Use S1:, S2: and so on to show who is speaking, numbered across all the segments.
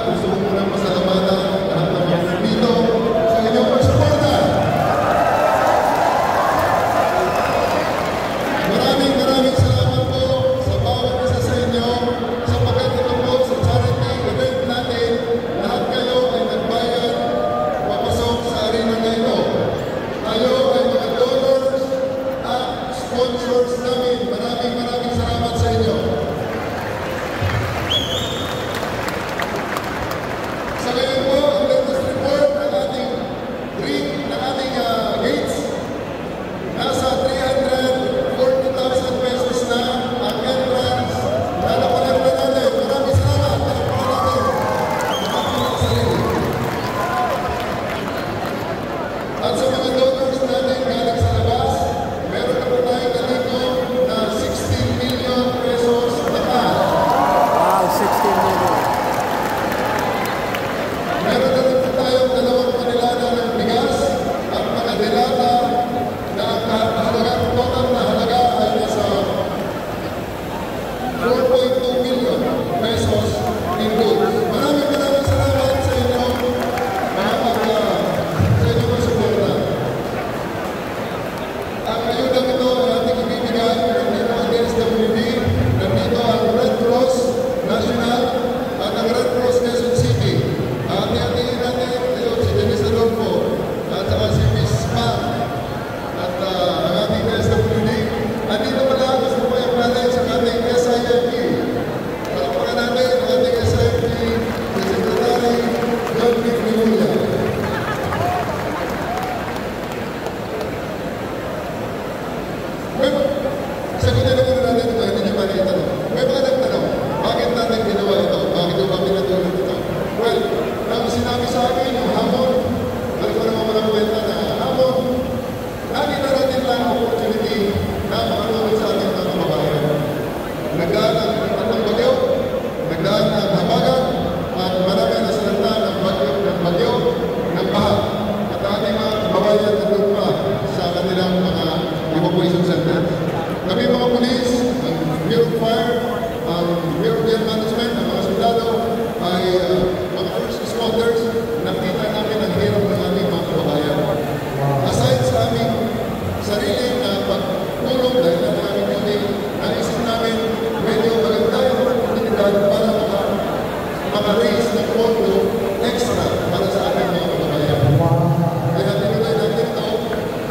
S1: gusto ko munang pasalamatan lahat ng mga dito sa inyong pagsuporta. Maraming salamat po sa bawat isa sa inyo sapagkat ito po sa charity event natin, lahat kayo ay nagbayad papasok sa arena na ito. Tayo ay mga donors at sponsors namin. Maraming salamat sa inyo. Sa ngayon po, ang latest report ng ating gates, nasa 340,000 pesos na ang entrance. Lalapanan na natin. Maraming salamat. Lalapanan natin. At sa mga donors natin galing sa labas, meron na po tayo ganito na 16 million pesos na cash.
S2: Wow, 16 million.
S1: Meron na rin po tayong 2 tonelada ng bigas at mga delata na ang total na halaga ay nasa 4.2 million pesos in goods. Maraming salamat sa inyo sa inyong suporta. Ang ayuda ito ay ating ibibigay nandito ang DSWD, nandito ang Red Cross National at ang Red Cross Quezon City. Hati-hatiin natin ito si Dennis Adolfo at saka si Miss Pam at ang ating DSWD. Nandito pala gusto ko yung natin sa ating SIFP. Palapakan natin ang ating SIFP, si Secretary John P. Rimulya. Sagutin na muna natin ito, hindi nyo makikita ito. May mga nagtanong, bakit natin ginawa ito? Bakit ito kami natulog ito? Well, ang sinabi sa akin, yung hamon, balik ko naman mga kwenta na hamon, nakita natin lang ang opportunity na makatulog sa ating mga kababayan. Nagdaan ang bagyo, nagdaan ang habagat, at marami na salanta ng bagyo, ng baha. At ating mga kababayan nandun pa sa kanilang mga evacuation centers. Kami mga pulis, ang Bureau of Fire, ang Bureau of Air Management, ang mga sundalo, ay mga first responders, nakita namin ang hirap ng aming mga kababayan. Aside sa aming sarili na pagtulong dahil na aming duty, naisip namin medyo maganda yung oportunidad para maka-raise ng pondo extra para sa aming mga kababayan. Kaya tinulay natin ito,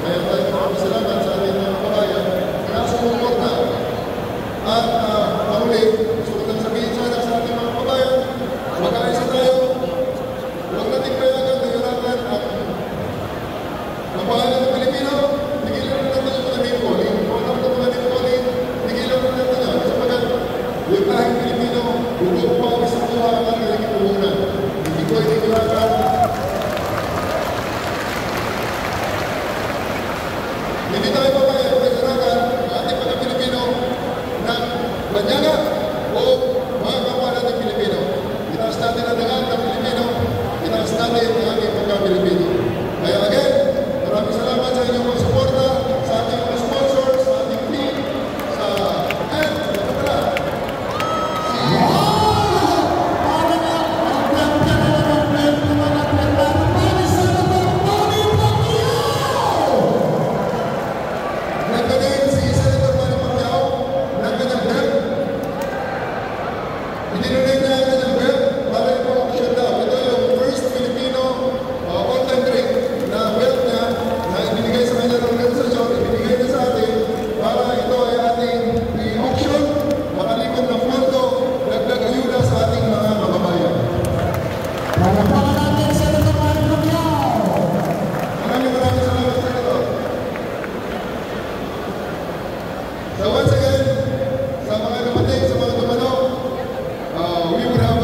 S1: kaya tayo salamat sa aming mga kababayan na sumuporta. At mahuli, gusto ko lang sabihin sana sa ating mga kababayan, mag-aisa tayo, huwag natin payagan na yurakan at mapahalan ng Pilipino, tigilan na natin yung mga name-calling. Huwag naman ng mga name-calling, tigilan na natin yan. Sapagat, yung tahing Pilipino, huwag pa ang isang tuwa ang kanilang ipuhunan. Hindi ko ay yurakan. Hindi tayo papayag na yurakan ang ating mga Pilipino ng banyaga o mga kapwa natin Pilipino. Itaas natin ang dangal ng Pilipino, itaas natin ang ating pagka-Pilipino. Kaya again, maraming salamat sa inyong mga suporta, sa ating mga sponsors, sa ating team, sa nagkanin si Senator Manny Pacquiao ng kanyang belt. Idinunay na ang kanyang belt para i-auction daw. Ito yung first Filipino all-time great na belt niya na ibinigay sa kanyang organisasyon, ibinigay niya sa atin para ito ay ating i-auction, makalikod ng fondo, dagdag ayuda sa ating mga kababayan.
S2: Palapakan natin sa Senator Manny Pacquiao.
S1: Maraming salamat, Senator. So once again, sa mga dumating, sa mga dumalo, we would have